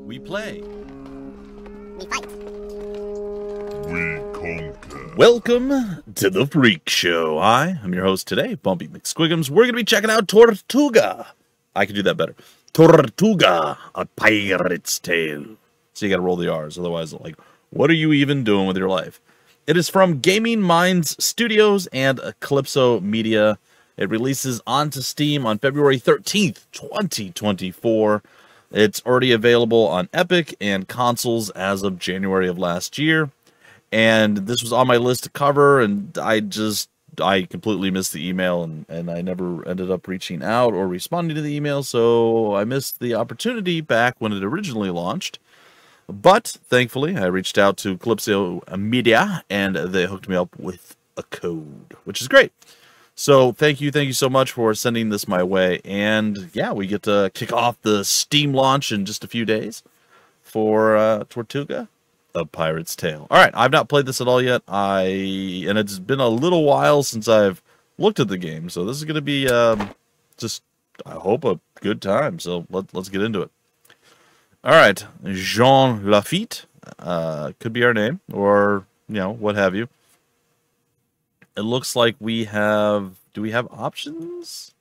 We play. We fight. We conquer. Welcome to the Freak Show. I am your host today, Bumpy McSquiggums. We're going to be checking out Tortuga. I can do that better. Tortuga, a pirate's tale. So you got to roll the R's, otherwise, like, what are you even doing with your life? It is from Gaming Minds Studios and Kalypso Media. It releases onto Steam on February 13th, 2024. It's already available on Epic and consoles as of January of last year. And this was on my list to cover, and I completely missed the email, and I never ended up reaching out or responding to the email, so I missed the opportunity back when it originally launched. But thankfully, I reached out to Kalypso Media, and they hooked me up with a code, which is great. So thank you so much for sending this my way. And yeah, we get to kick off the Steam launch in just a few days for Tortuga, A Pirate's Tale. All right, I've not played this at all yet. And it's been a little while since I've looked at the game, so this is going to be just, I hope, a good time. So let's get into it. All right, Jean Lafitte could be our name, or, you know, what have you. It looks like we have... Do we have options?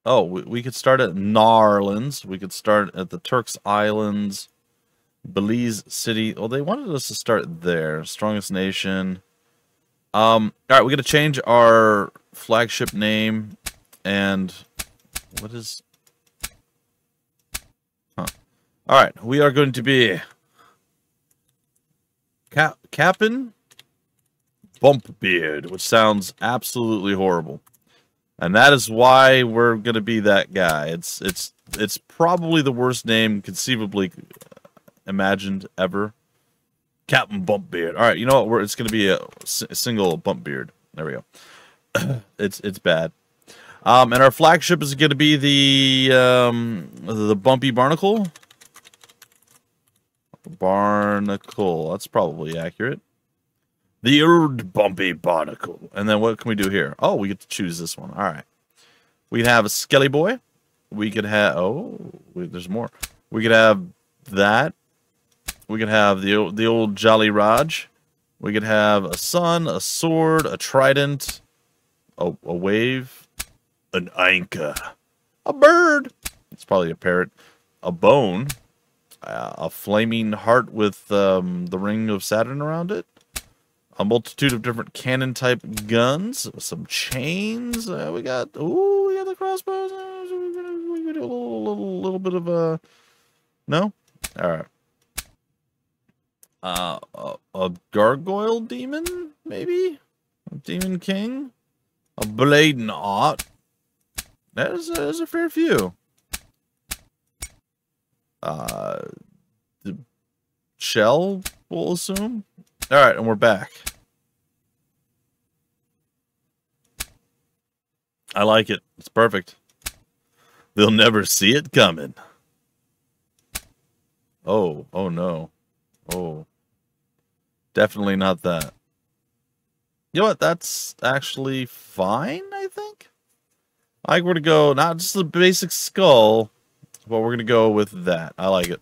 Oh, we could start at Narlands. We could start at the Turks Islands. Belize City. Oh, they wanted us to start there. Strongest nation. All right, we got to change our flagship name. And... What is... Huh. All right, we are going to be... Captain Bumpbeard, which sounds absolutely horrible. And that is why we're going to be that guy. It's probably the worst name conceivably imagined ever. Captain Bumpbeard. All right, you know what? It's going to be a single Bumpbeard. There we go. It's bad. And our flagship is going to be the Bumpy Barnacle. Barnacle. That's probably accurate. The Old Bumpy Barnacle. And then what can we do here? Oh, we get to choose this one. All right. We could have a Skelly Boy. We could have... Oh, wait, there's more. We could have that. We could have the old Jolly Raj. We could have a sun, a sword, a trident, a wave, an anchor, a bird. It's probably a parrot. A bone. A flaming heart with the ring of Saturn around it. A multitude of different cannon-type guns. Some chains. We got the crossbows. We do a little bit of a... No? All right. A gargoyle demon, maybe? A demon king? A blade and art. There's a fair few. The shell, we'll assume. All right, and we're back. I like it. It's perfect. They'll never see it coming. Oh no. Oh. Definitely not that. You know what? That's actually fine, I think. I think we're going to go, not just the basic skull, but we're going to go with that. I like it.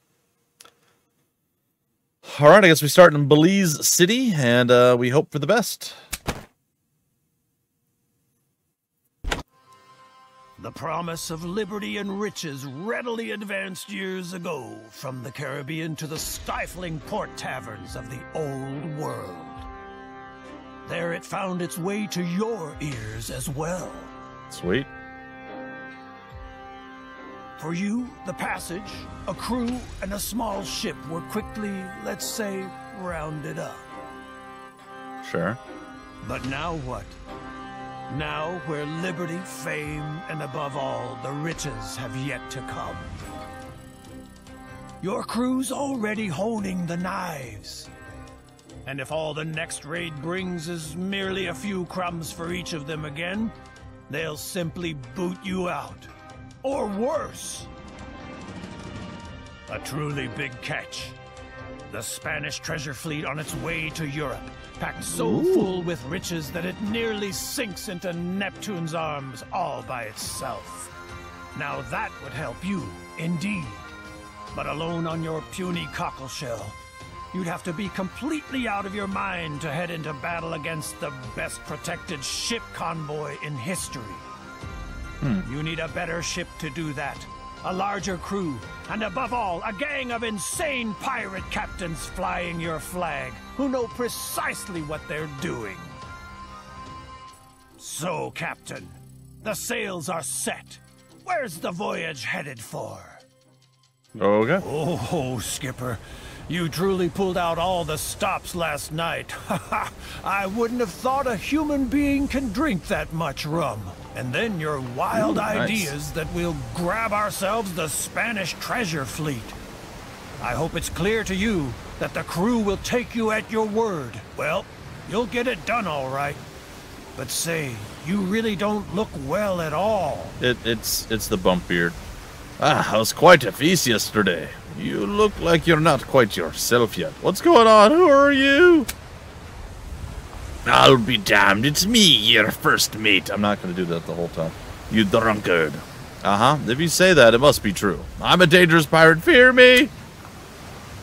All right, I guess we start in Belize City, and we hope for the best. The promise of liberty and riches readily advanced years ago from the Caribbean to the stifling port taverns of the old world. There it found its way to your ears as well. Sweet. For you, the passage, a crew, and a small ship were quickly, let's say, rounded up. Sure. But now what? Now where liberty, fame, and above all, the riches have yet to come. Your crew's already honing the knives. And if all the next raid brings is merely a few crumbs for each of them again, they'll simply boot you out. Or worse. A truly big catch. The Spanish treasure fleet on its way to Europe, packed so full with riches that it nearly sinks into Neptune's arms all by itself. Now that would help you, indeed. But alone on your puny cockleshell, you'd have to be completely out of your mind to head into battle against the best protected ship convoy in history. You need a better ship to do that. A larger crew, and above all, a gang of insane pirate captains flying your flag, who know precisely what they're doing. So, Captain, the sails are set. Where's the voyage headed for? Okay. Oh, Skipper, you truly pulled out all the stops last night. I wouldn't have thought a human being can drink that much rum. And then your wild ideas that we'll grab ourselves the Spanish treasure fleet. I hope it's clear to you that the crew will take you at your word. Well, you'll get it done all right. But say, you really don't look well at all. It's the bump beard. I was quite a feast yesterday. You look like you're not quite yourself yet. What's going on? Who are you? I'll be damned. It's me, your first mate. I'm not going to do that the whole time. You drunkard. Uh-huh. If you say that, it must be true. I'm a dangerous pirate. Fear me.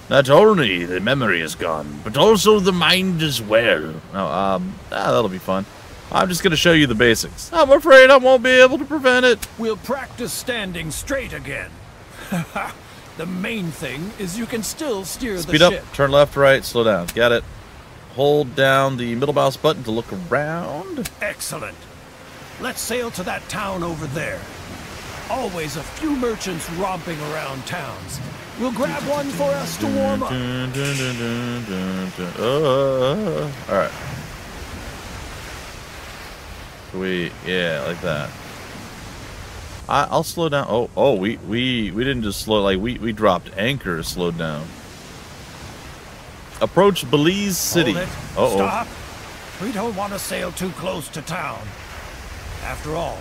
Not only the memory is gone, but also the mind as well. Oh, that'll be fun. I'm just going to show you the basics. I'm afraid I won't be able to prevent it. We'll practice standing straight again. The main thing is you can still steer the ship. Speed up, turn left, right, slow down. Got it. Hold down the middle mouse button to look around. Excellent. Let's sail to that town over there. Always a few merchants romping around towns. We'll grab one for us to warm up. Alright. Yeah, like that. I'll slow down. Oh, we didn't just slow, like we dropped anchor, slowed down. Approach Belize City. Hold it. Stop. We don't want to sail too close to town. After all,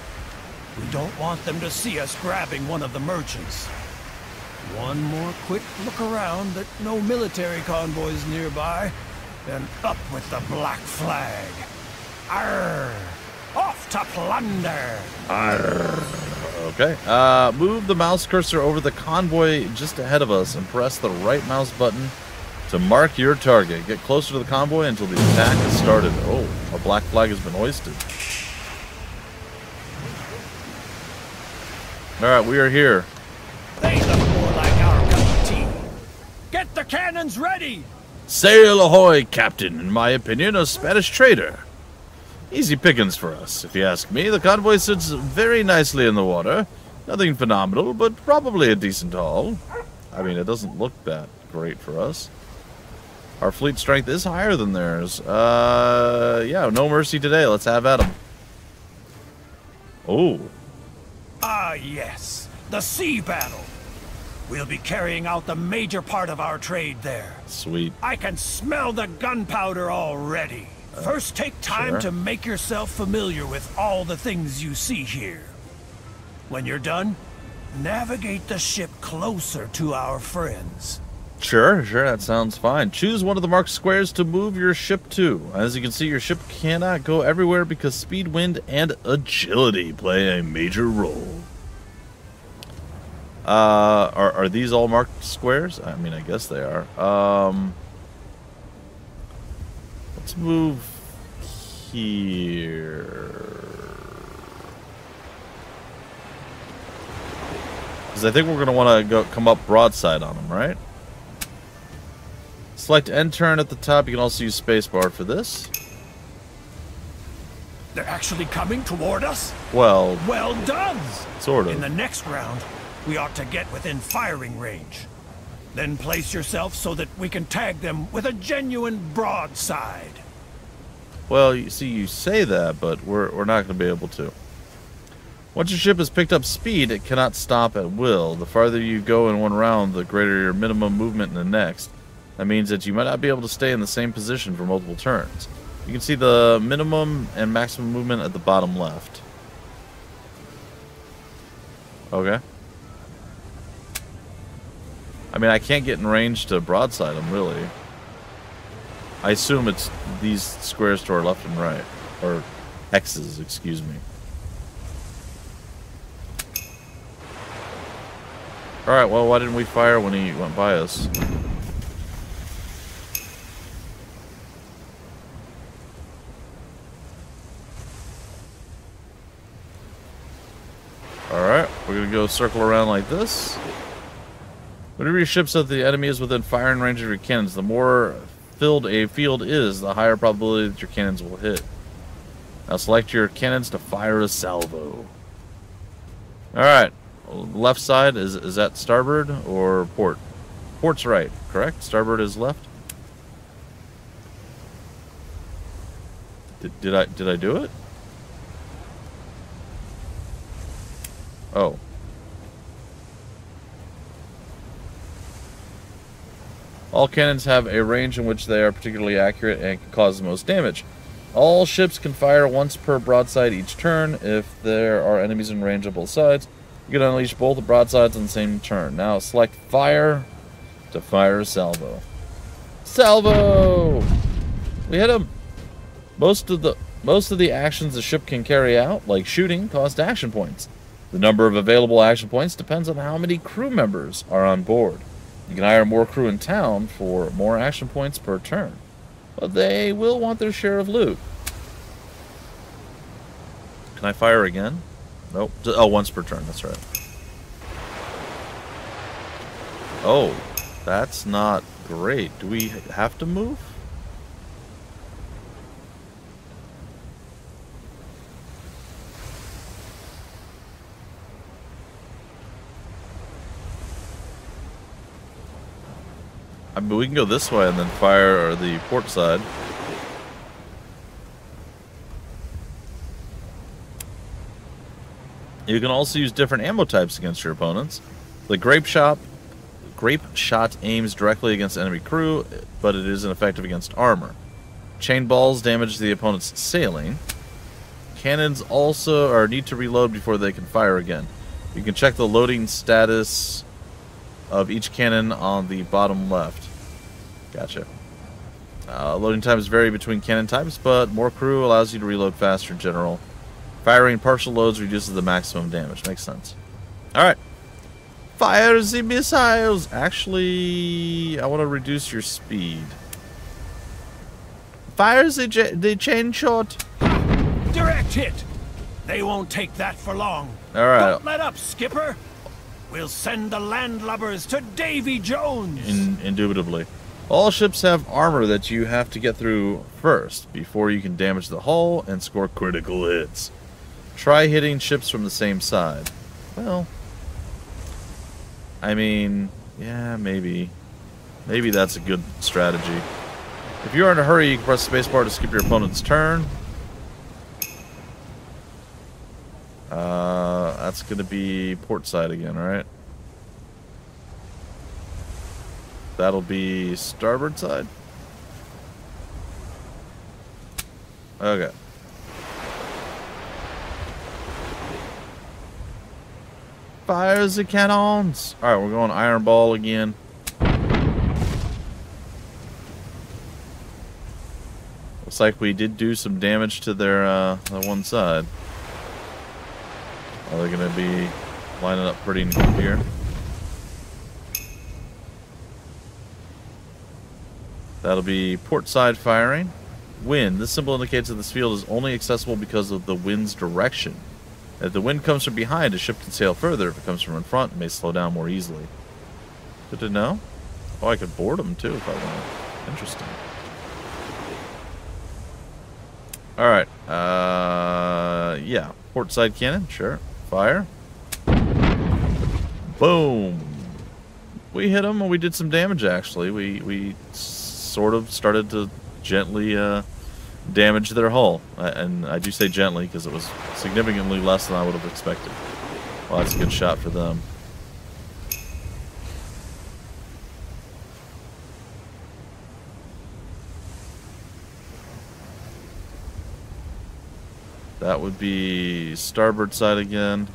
we don't want them to see us grabbing one of the merchants. One more quick look around that no military convoys nearby, then up with the black flag. Arrrrrr! Off to plunder! Arrrrrr. Okay. Move the mouse cursor over the convoy just ahead of us and press the right mouse button to mark your target. Get closer to the convoy until the attack has started. Oh, our black flag has been hoisted. Alright, we are here. They look more like our cup of tea. Get the cannons ready! Sail ahoy, Captain. In my opinion, a Spanish trader. Easy pickings for us, if you ask me. The convoy sits very nicely in the water. Nothing phenomenal, but probably a decent haul. I mean, it doesn't look that great for us. Our fleet strength is higher than theirs. Yeah, no mercy today. Let's have at them. Oh. Ah, yes. The sea battle. We'll be carrying out the major part of our trade there. Sweet. I can smell the gunpowder already. First, take time to make yourself familiar with all the things you see here. When you're done, navigate the ship closer to our friends. Sure, that sounds fine. Choose one of the marked squares to move your ship to. As you can see, your ship cannot go everywhere because speed, wind, and agility play a major role. Are these all marked squares? I mean, I guess they are. Let's move here. Because I think we're going to want to come up broadside on them, right? Select end turn at the top. You can also use spacebar for this. They're actually coming toward us? Well done! Sort of. In the next round, we ought to get within firing range. Then place yourself so that we can tag them with a genuine broadside. Well, you see, you say that, but we're not going to be able to. Once your ship has picked up speed, it cannot stop at will. The farther you go in one round, the greater your minimum movement in the next. That means that you might not be able to stay in the same position for multiple turns. You can see the minimum and maximum movement at the bottom left. Okay. I mean, I can't get in range to broadside them, really. I assume it's these squares to our left and right. Or X's, excuse me. Alright, well, why didn't we fire when he went by us? Alright, we're gonna go circle around like this. Whenever your ship says the enemy is within firing range of your cannons, the more filled a field is, the higher probability that your cannons will hit. Now select your cannons to fire a salvo. Alright, left side, is that starboard or port? Port's right, correct? Starboard is left? Did I do it? Oh. All cannons have a range in which they are particularly accurate and can cause the most damage. All ships can fire once per broadside each turn. If there are enemies in range on both sides, you can unleash both broadsides on the same turn. Now select fire to fire a salvo. Salvo! We hit him. Most of the actions the ship can carry out, like shooting, cost action points. The number of available action points depends on how many crew members are on board. You can hire more crew in town for more action points per turn, but they will want their share of loot. Can I fire again? Nope. Oh, once per turn, that's right. Oh, that's not great. Do we have to move? I mean, we can go this way and then fire the port side. You can also use different ammo types against your opponents. The grape shot aims directly against enemy crew, but it is ineffective against armor. Chain balls damage the opponent's sailing. Cannons also need to reload before they can fire again. You can check the loading status of each cannon on the bottom left. Gotcha. Loading times vary between cannon types, but more crew allows you to reload faster in general. Firing partial loads reduces the maximum damage. Makes sense. Alright. Fire the missiles! Actually, I want to reduce your speed. Fire the chain shot! Direct hit! They won't take that for long. Alright. Don't let up, skipper! We'll send the landlubbers to Davy Jones! Indubitably. All ships have armor that you have to get through first, before you can damage the hull and score critical hits. Try hitting ships from the same side. Well, I mean, yeah, maybe. Maybe that's a good strategy. If you are in a hurry, you can press spacebar to skip your opponent's turn. That's going to be port side again, right? That'll be starboard side. Okay. Fire the cannons! Alright, we're going iron ball again. Looks like we did do some damage to their one side. Are they going to be lining up pretty neat here? That'll be port side firing. Wind. This symbol indicates that this field is only accessible because of the wind's direction. If the wind comes from behind, a ship can sail further. If it comes from in front, it may slow down more easily. Good to know. Oh, I could board them too if I want. Interesting. Alright. Yeah. Port side cannon. Sure. Fire. Boom. We hit them and we did some damage, actually. We sort of started to gently damage their hull. And I do say gently because it was significantly less than I would have expected. Well, that's a good shot for them. That would be starboard side again.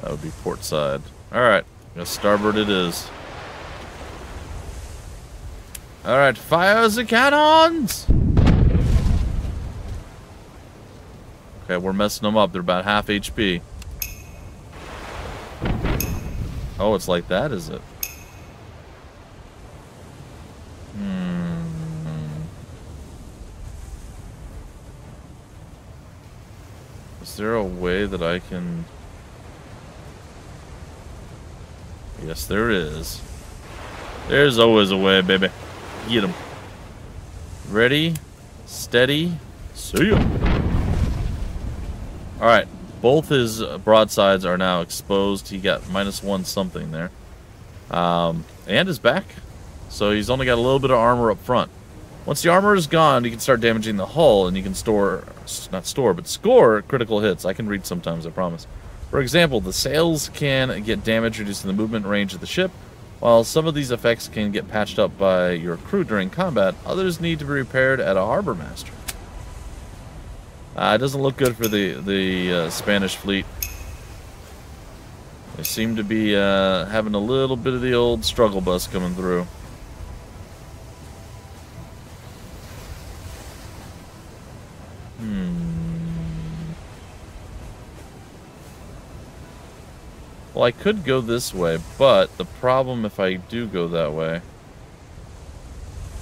That would be port side. Alright, starboard it is. Alright, fire the cannons! Okay, we're messing them up. They're about half HP. Oh, it's like that, is it? Is there a way that I can... Yes, there is. There's always a way, baby. Get him. Ready, steady, see ya. Alright, both his broadsides are now exposed. He got -1 something there. And his back. So he's only got a little bit of armor up front. Once the armor is gone, you can start damaging the hull, and you can score critical hits. I can read sometimes, I promise. For example, the sails can get damaged, reducing the movement range of the ship. While some of these effects can get patched up by your crew during combat, others need to be repaired at a harbor master. It doesn't look good for the Spanish fleet. They seem to be having a little bit of the old struggle bus coming through. Well, I could go this way, but the problem if I do go that way...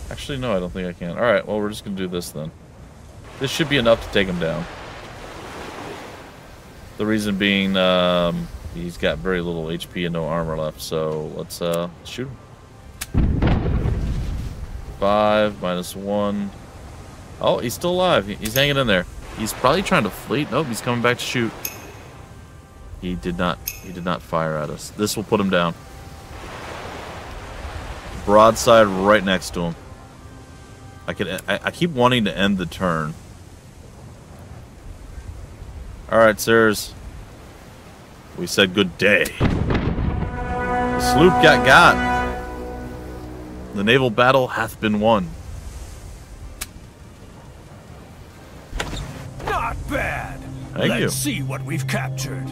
Actually, no, I don't think I can. Alright, well, we're just going to do this then. This should be enough to take him down. The reason being, he's got very little HP and no armor left, so let's shoot him. 5, -1. Oh, he's still alive. He's hanging in there. He's probably trying to flee. Nope, he's coming back to shoot. He did not fire at us. This will put him down. Broadside right next to him. I keep wanting to end the turn. Alright, sirs. We said good day. The sloop got. The naval battle hath been won. Not bad. Let's see what we've captured.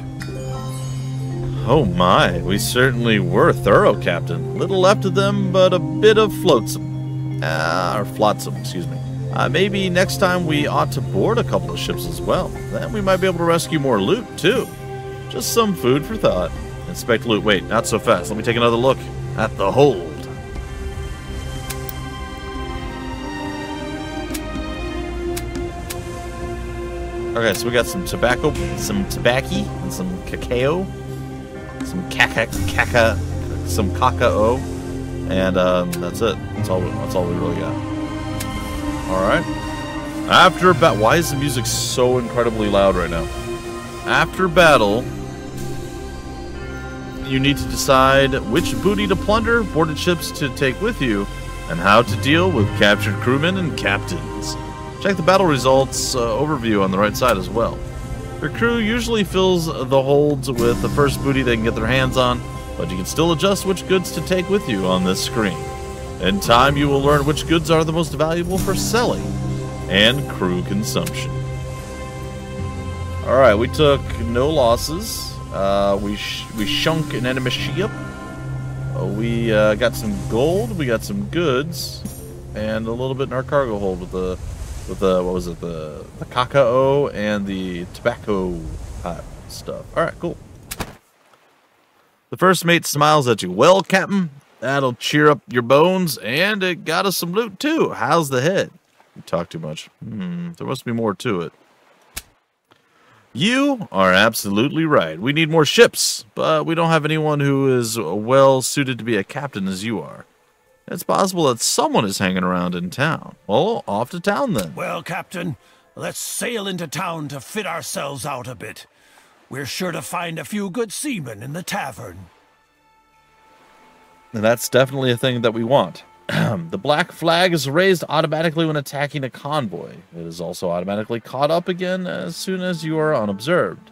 Oh my, we certainly were thorough, Captain. Little left of them, but a bit of flotsam. Or flotsam, excuse me. Maybe next time we ought to board a couple of ships as well. Then we might be able to rescue more loot, too. Just some food for thought. Inspect loot. Wait, not so fast. Let me take another look at the hold. Okay, so we got some tobacco, some tobacco, and some cacao. Some some cacao, and that's it. That's all we really got. All right. After battle, why is the music so incredibly loud right now? After battle, you need to decide which booty to plunder, boarded ships to take with you, and how to deal with captured crewmen and captains. Check the battle results overview on the right side as well. Your crew usually fills the holds with the first booty they can get their hands on, but you can still adjust which goods to take with you on this screen. In time, you will learn which goods are the most valuable for selling and crew consumption. Alright, we took no losses. We shunk an enemy ship. We got some gold, we got some goods, and a little bit in our cargo hold with the what was it, the cacao and the tobacco stuff. Alright, cool. The first mate smiles at you. Well, Captain, that'll cheer up your bones, and it got us some loot too. How's the head? You talk too much. There must be more to it. You are absolutely right. We need more ships, but we don't have anyone who is well suited to be a captain as you are. It's possible that someone is hanging around in town. Well, off to town then. Well, Captain, let's sail into town to fit ourselves out a bit. We're sure to find a few good seamen in the tavern. And that's definitely a thing that we want. The black flag is raised automatically when attacking a convoy. It is also automatically caught up again as soon as you are unobserved.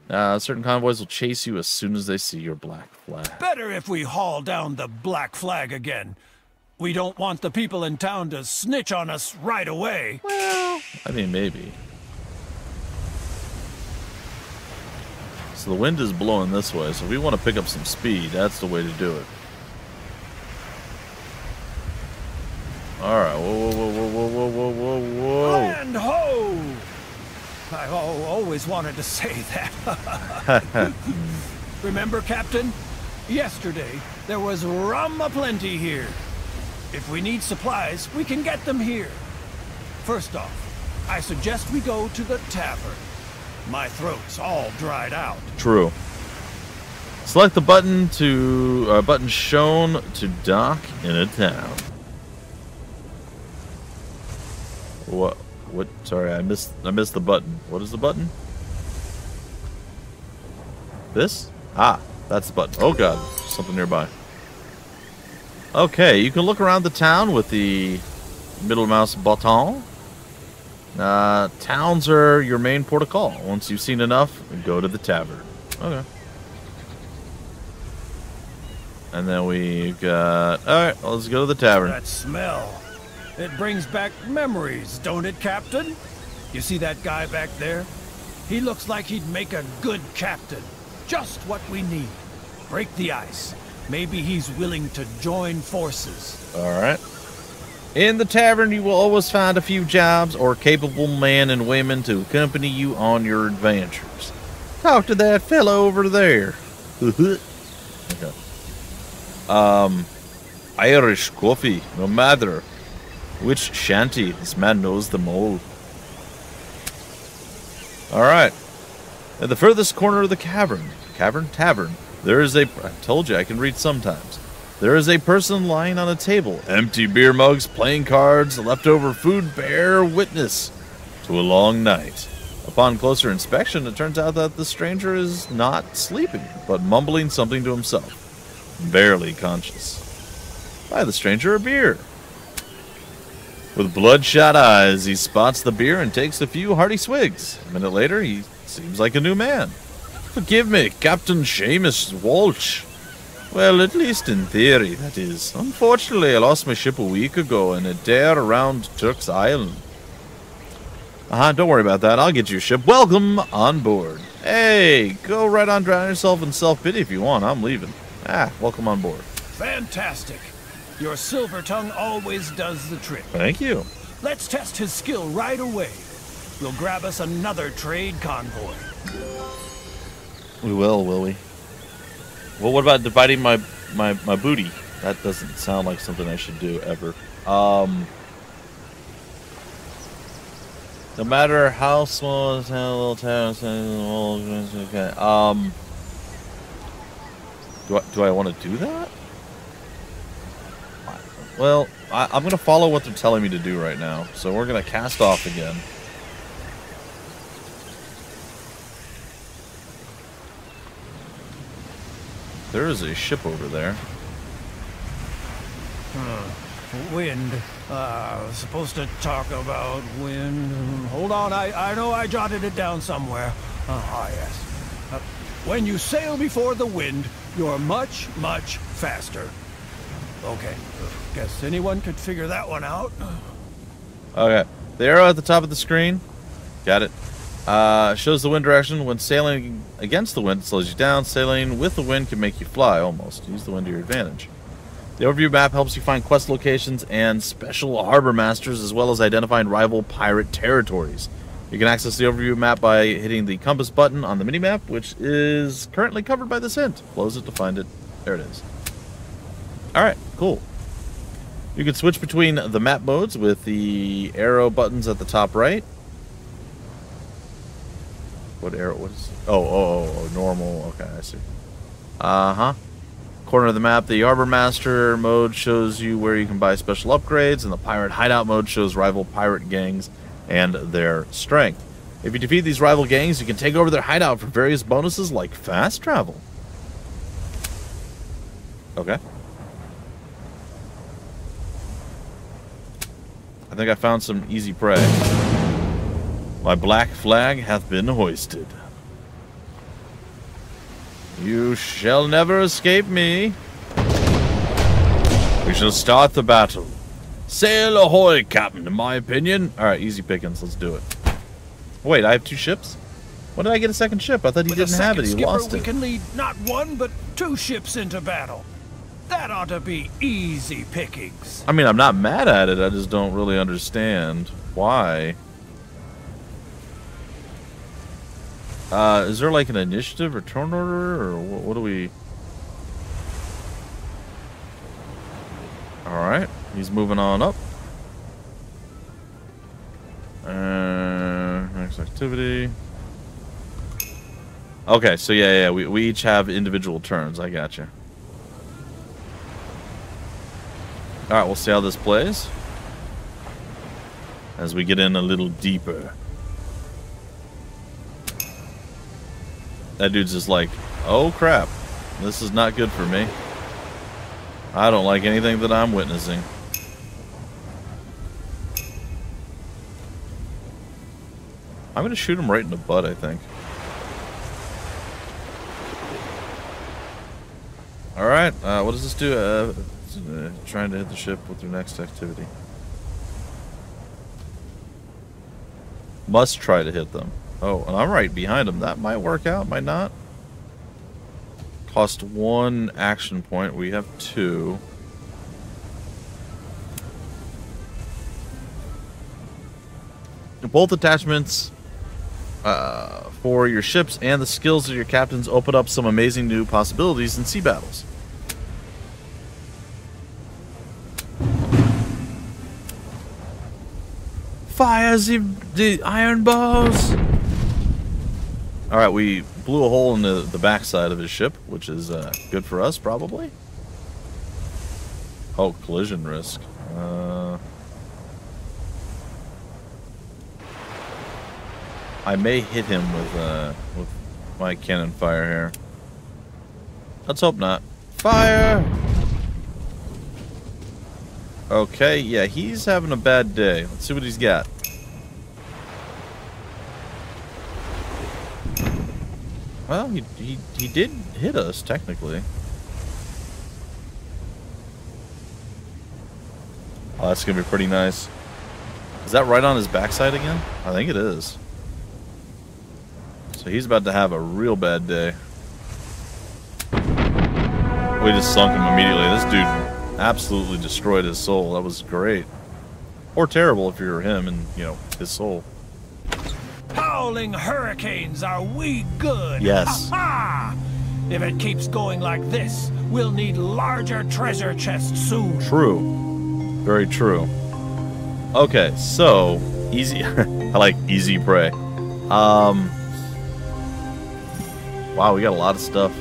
Certain convoys will chase you as soon as they see your black flag. Better if we haul down the black flag again. We don't want the people in town to snitch on us right away. Well, I mean, maybe. So the wind is blowing this way, so if we want to pick up some speed, that's the way to do it. Alright, whoa. Land ho! I've always wanted to say that. Remember, Captain? Yesterday, there was rum aplenty here. If we need supplies, we can get them here. First off, I suggest we go to the tavern. My throat's all dried out. True. Select the button to button shown to dock in a town. What? What? Sorry, I missed the button. What is the button? This? Ah, that's the button. Oh god, something nearby. Okay, you can look around the town with the middle mouse button. Towns are your main port of call. Once you've seen enough, go to the tavern. Okay. And then we've got... Alright, let's go to the tavern. That smell. It brings back memories, don't it, Captain? You see that guy back there? He looks like he'd make a good captain. Just what we need. Break the ice. Maybe he's willing to join forces. Alright. In the tavern, you will always find a few jobs or capable men and women to accompany you on your adventures. Talk to that fellow over there. Okay. Irish coffee, no matter which shanty, this man knows them all. Alright. At the furthest corner of the tavern, there is a... I told you I can read sometimes. There is a person lying on a table. Empty beer mugs, playing cards, leftover food bear witness to a long night. Upon closer inspection, it turns out that the stranger is not sleeping, but mumbling something to himself. Barely conscious. Buy the stranger a beer. With bloodshot eyes, he spots the beer and takes a few hearty swigs. A minute later, he seems like a new man. Forgive me, Captain Seamus Walsh. Well, at least in theory, that is. Unfortunately, I lost my ship a week ago in a dare around Turk's Island. Don't worry about that. I'll get you a ship. Welcome on board. Hey, go right on drown yourself in self-pity if you want. I'm leaving. Welcome on board. Fantastic. Your silver tongue always does the trick. Thank you. Let's test his skill right away. We'll grab us another trade convoy. We will we? Well, what about dividing my booty? That doesn't sound like something I should do ever. No matter how small a town, little town, okay. Do I want to do that? Well, I'm gonna follow what they're telling me to do right now. So we're gonna cast off again. There is a ship over there. Wind. Supposed to talk about wind. Hold on, I know I jotted it down somewhere. Yes. When you sail before the wind, you're much, much faster. Okay. Guess anyone could figure that one out. Okay. The arrow at the top of the screen. Got it. Shows the wind direction. When sailing against the wind, it slows you down. Sailing with the wind can make you fly, almost. Use the wind to your advantage. The overview map helps you find quest locations and special harbor masters, as well as identifying rival pirate territories. You can access the overview map by hitting the compass button on the minimap, which is currently covered by this hint. Close it to find it. There it is. Alright, cool. You can switch between the map modes with the arrow buttons at the top right. What arrow? What is? Oh, normal. Okay, I see. Corner of the map, the Harbor Master mode shows you where you can buy special upgrades, and the Pirate Hideout mode shows rival pirate gangs and their strength. If you defeat these rival gangs, you can take over their hideout for various bonuses like fast travel. Okay. I think I found some easy prey. My black flag hath been hoisted. You shall never escape me. We shall start the battle. Sail ahoy, Captain, in my opinion. Alright, easy pickings, let's do it. Wait, I have 2 ships? When did I get a second ship? I thought he didn't have it, he lost it. We can lead not 1, but 2 ships into battle. That ought to be easy pickings. I mean, I'm not mad at it, I just don't really understand why. Is there like an initiative or turn order, or what do we... he's moving on up. Next activity. Okay, so yeah, we each have individual turns. I gotcha. Alright, we'll see how this plays. As we get in a little deeper. That dude's just like, oh crap. This is not good for me. I don't like anything that I'm witnessing. I'm gonna shoot him right in the butt, I think. Alright, what does this do? Trying to hit the ship with your next activity. Must try to hit them. Oh, and I'm right behind him. That might work out, might not. Cost 1 action point. We have 2. Both attachments for your ships and the skills of your captains open up some amazing new possibilities in sea battles. Fire the iron balls! Alright, we blew a hole in the backside of his ship, which is good for us, probably. Oh, collision risk. I may hit him with my cannon fire here. Let's hope not. Fire! Okay, yeah, he's having a bad day. Let's see what he's got. Well, he did hit us, technically. Oh, that's gonna be pretty nice. Is that right on his backside again? I think it is. So he's about to have a real bad day. We just sunk him immediately. This dude absolutely destroyed his soul. That was great. Or terrible if you're him and, you know, his soul. Howling hurricanes, are we good? Yes. Ha-ha! If it keeps going like this, we'll need larger treasure chests soon. True. Very true. Okay, so easy. I like easy prey. Wow, we got a lot of stuff.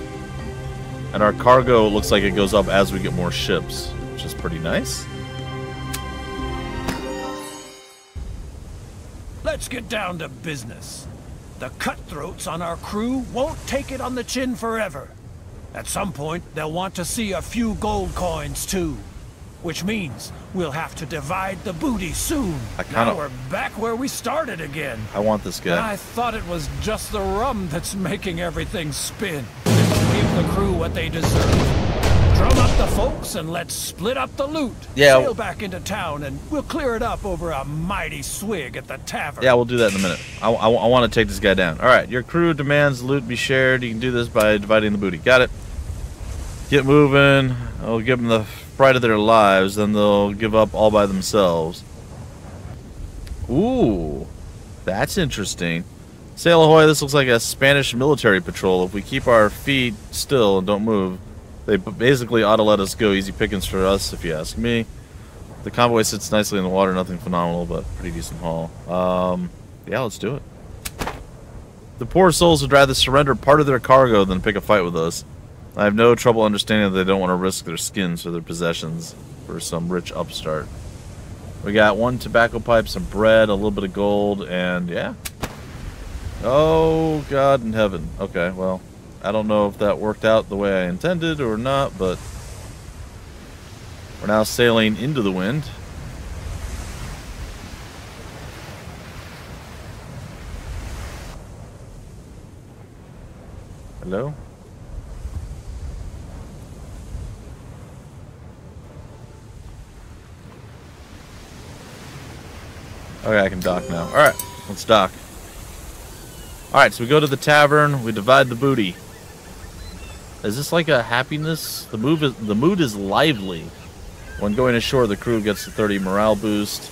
And our cargo looks like it goes up as we get more ships, which is pretty nice. Let's get down to business. The cutthroats on our crew won't take it on the chin forever. At some point, they'll want to see a few gold coins too. Which means we'll have to divide the booty soon. Now we're back where we started again. I want this guy. And I thought it was just the rum that's making everything spin. Give the crew what they deserve. Drum up the folks and let's split up the loot. Yeah. Sail back into town and we'll clear it up over a mighty swig at the tavern. Yeah, we'll do that in a minute. I want to take this guy down. Alright, your crew demands the loot be shared. You can do this by dividing the booty. Got it. Get moving. I'll give them the fright of their lives, then they'll give up all by themselves. Ooh, that's interesting. Sail ahoy, this looks like a Spanish military patrol. If we keep our feet still and don't move, they basically ought to let us go. Easy pickings for us, if you ask me. The convoy sits nicely in the water, nothing phenomenal, but pretty decent haul. Yeah, let's do it. The poor souls would rather surrender part of their cargo than pick a fight with us. I have no trouble understanding that they don't want to risk their skins or their possessions for some rich upstart. We got 1 tobacco pipe, some bread, a little bit of gold, and yeah. Oh, God in heaven. Okay, well, I don't know if that worked out the way I intended or not, but we're now sailing into the wind. Hello? Okay, I can dock now. Alright, let's dock. Alright, so we go to the tavern, we divide the booty. Is this like a happiness? The mood is lively. When going ashore, the crew gets a 30 morale boost.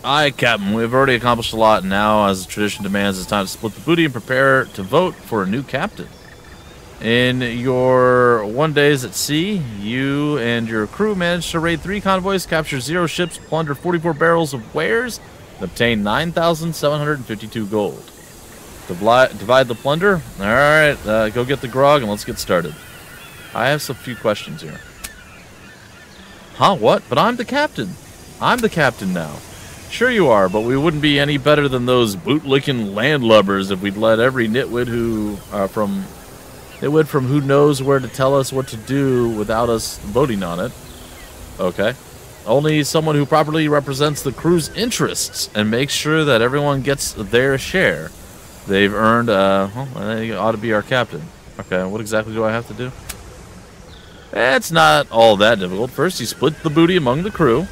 Aye, Captain, we've already accomplished a lot, and now, as the tradition demands, it's time to split the booty and prepare to vote for a new captain. In your 1 days at sea, you and your crew managed to raid 3 convoys, capture 0 ships, plunder 44 barrels of wares, and obtain 9,752 gold. Divide the plunder. All right, go get the grog and let's get started. I have some few questions here. Huh? What? But I'm the captain. I'm the captain now. Sure you are, but we wouldn't be any better than those bootlicking landlubbers if we'd let every nitwit from who knows where to tell us what to do without us voting on it. Okay. Only someone who properly represents the crew's interests and makes sure that everyone gets their share. They've earned, well, they ought to be our captain. Okay, what exactly do I have to do? It's not all that difficult. First, you split the booty among the crew.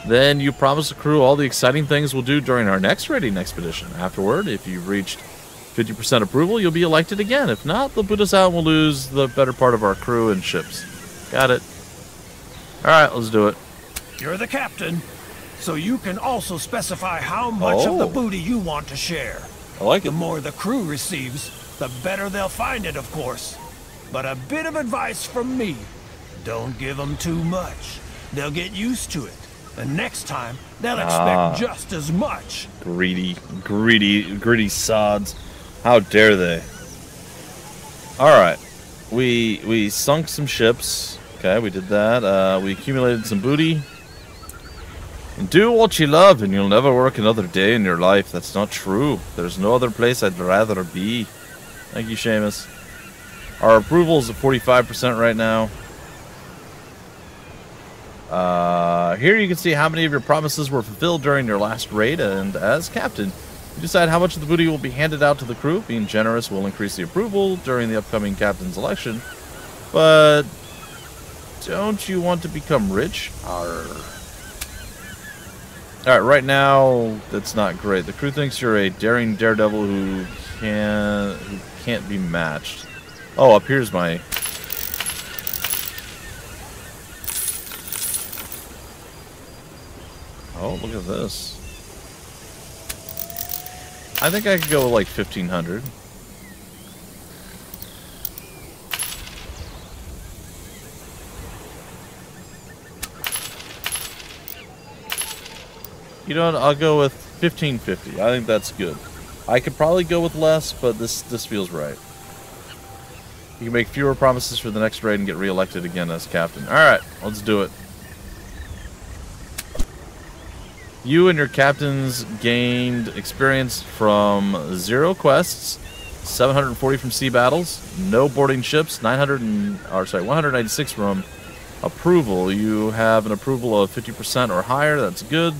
Then you promise the crew all the exciting things we'll do during our next raiding expedition. Afterward, if you've reached 50% approval, you'll be elected again. If not, they'll boot us out and we'll lose the better part of our crew and ships. Got it. Alright, let's do it. You're the captain, so you can also specify how much of the booty you want to share. I like it. The more the crew receives, the better they'll find it, of course. But a bit of advice from me. Don't give them too much. They'll get used to it. And next time, they'll expect just as much. Greedy sods. How dare they? Alright. We sunk some ships. Okay, we did that. We accumulated some booty. Do what you love and you'll never work another day in your life. That's not true. There's no other place I'd rather be. Thank you, Seamus. Our approval is at 45% right now. Here you can see how many of your promises were fulfilled during your last raid, and as captain, you decide how much of the booty will be handed out to the crew. Being generous will increase the approval during the upcoming captain's election. But don't you want to become rich? Arrrrrr. Alright, right now, that's not great. The crew thinks you're a daring daredevil who can't be matched. Oh, up here's my... Oh, look at this. I think I could go with like 1,500. You know what? I'll go with 1,550. I think that's good. I could probably go with less, but this feels right. You can make fewer promises for the next raid and get re-elected again as captain. Alright, let's do it. You and your captains gained experience from 0 quests, 740 from sea battles, no boarding ships, 196 from approval. You have an approval of 50% or higher. That's good.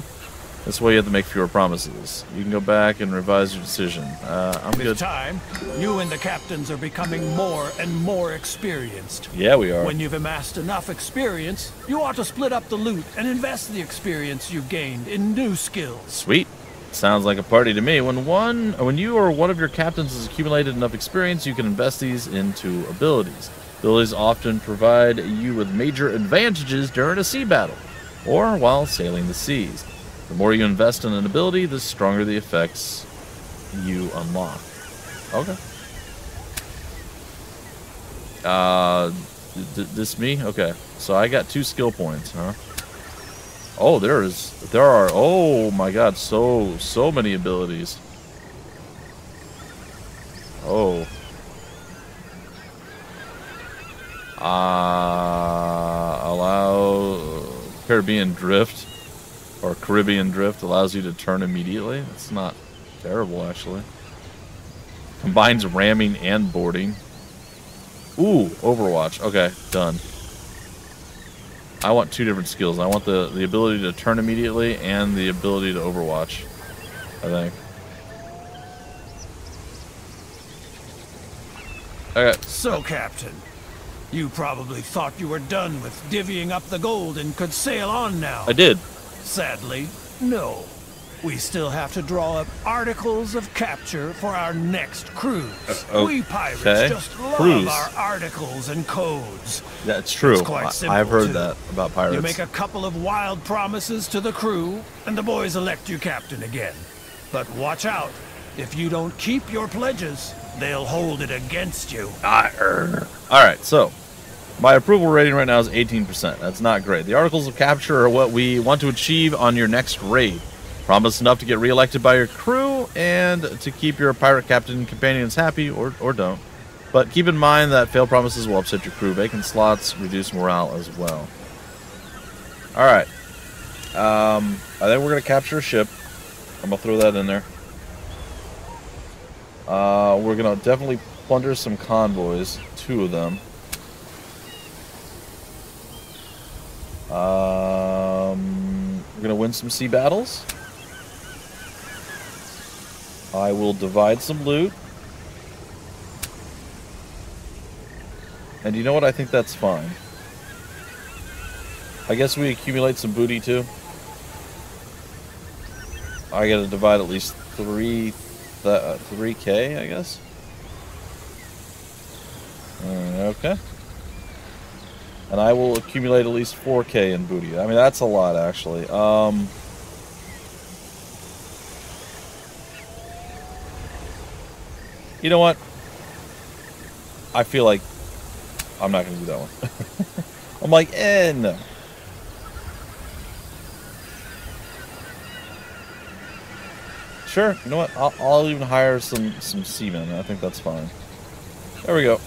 This way you have to make fewer promises. You can go back and revise your decision. I'm good. With time, you and the captains are becoming more and more experienced. Yeah, we are. When you've amassed enough experience, you ought to split up the loot and invest the experience you've gained in new skills. Sweet. Sounds like a party to me. When you or one of your captains has accumulated enough experience, you can invest these into abilities. Abilities often provide you with major advantages during a sea battle, or while sailing the seas. The more you invest in an ability, the stronger the effects you unlock. Okay. This me? Okay. So I got 2 skill points, huh? Oh, there are, oh my god, so many abilities. Oh. Allow Caribbean Drift. Or Caribbean Drift allows you to turn immediately. That's not terrible, actually. Combines ramming and boarding. Ooh, Overwatch. Okay, done. I want 2 different skills. I want the ability to turn immediately and the ability to Overwatch, I think. Okay. So, Captain, you probably thought you were done with divvying up the gold and could sail on now. I did. Sadly, no. We still have to draw up articles of capture for our next cruise. We pirates just love our articles and codes. That's true. It's quite simple, I've heard too. that about pirates. You make a couple of wild promises to the crew, and the boys elect you captain again. But watch out. If you don't keep your pledges, they'll hold it against you. Arrrrrr. All right, so my approval rating right now is 18%. That's not great. The articles of capture are what we want to achieve on your next raid. Promise enough to get reelected by your crew and to keep your pirate captain and companions happy, or don't. But keep in mind that failed promises will upset your crew. Vacant slots reduce morale as well. All right. I think we're going to capture a ship. I'm going to throw that in there. We're going to definitely plunder some convoys. 2 of them. We're going to win some sea battles. I will divide some loot. And you know what? I think that's fine. I guess we accumulate some booty too. I gotta divide at least 3K, I guess. Okay. And I will accumulate at least 4K in booty. I mean, that's a lot, actually. You know what? I feel like I'm not going to do that one. I'm like, no. Sure, you know what? I'll even hire some seamen. I think that's fine. There we go.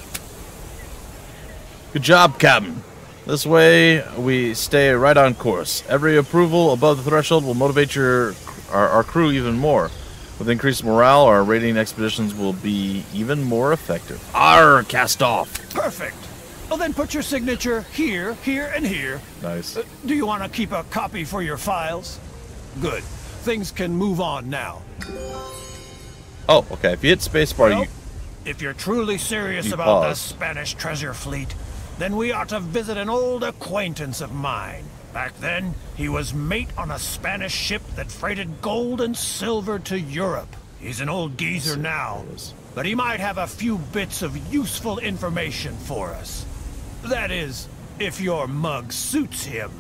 Good job, Captain. This way, we stay right on course. Every approval above the threshold will motivate our crew even more. With increased morale, our raiding expeditions will be even more effective. Arrrrrr, cast off. Perfect. Well, then put your signature here, here, and here. Nice. Do you want to keep a copy for your files? Good. Things can move on now. Oh, okay. If you hit spacebar, Well, if you're truly serious you about the pause. Spanish treasure fleet, then we ought to visit an old acquaintance of mine. Back then, he was mate on a Spanish ship that freighted gold and silver to Europe. He's an old geezer now, but he might have a few bits of useful information for us. That is, if your mug suits him.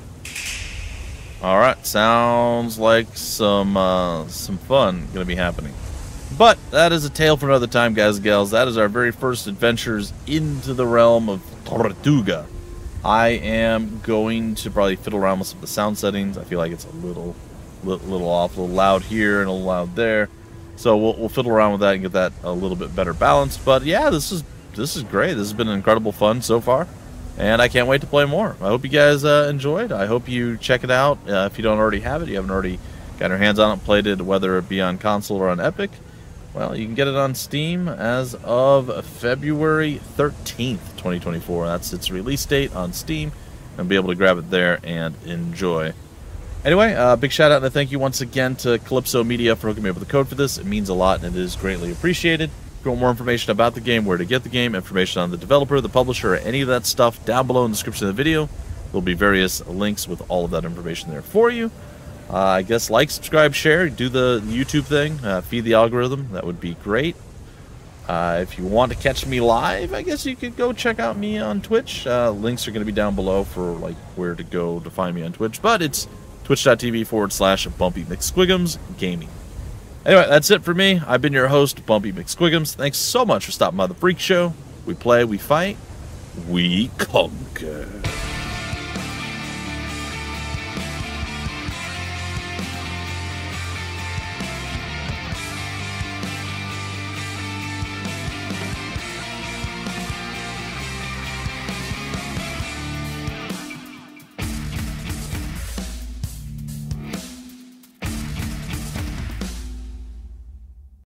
All right, sounds like some fun gonna be happening. But that is a tale for another time, guys and gals. That is our very first adventures into the realm of Tortuga. I am going to probably fiddle around with some of the sound settings. I feel like it's a little off, a little loud here and a little loud there. So we'll fiddle around with that and get that a little bit better balanced. But yeah, this is great. This has been incredible fun so far, and I can't wait to play more. I hope you guys enjoyed. I hope you check it out. If you don't already have it, you haven't already got your hands on it, played it, whether it be on console or on Epic. Well, you can get it on Steam as of February 13th, 2024. That's its release date on Steam, and be able to grab it there and enjoy. Anyway, big shout out and a thank you once again to Kalypso Media for hooking me up with the code for this. It means a lot and it is greatly appreciated. If you want more information about the game, where to get the game, information on the developer, the publisher, or any of that stuff down below in the description of the video. There'll be various links with all of that information there for you. I guess like, subscribe, share, do the YouTube thing, feed the algorithm. That would be great. If you want to catch me live, I guess you could go check out me on Twitch. Links are going to be down below for like where to go to find me on Twitch. But it's twitch.tv/BumpyMcSquigums Gaming. Anyway, that's it for me. I've been your host, Bumpy McSquigums. Thanks so much for stopping by the Freak Show. We play, we fight, we conquer.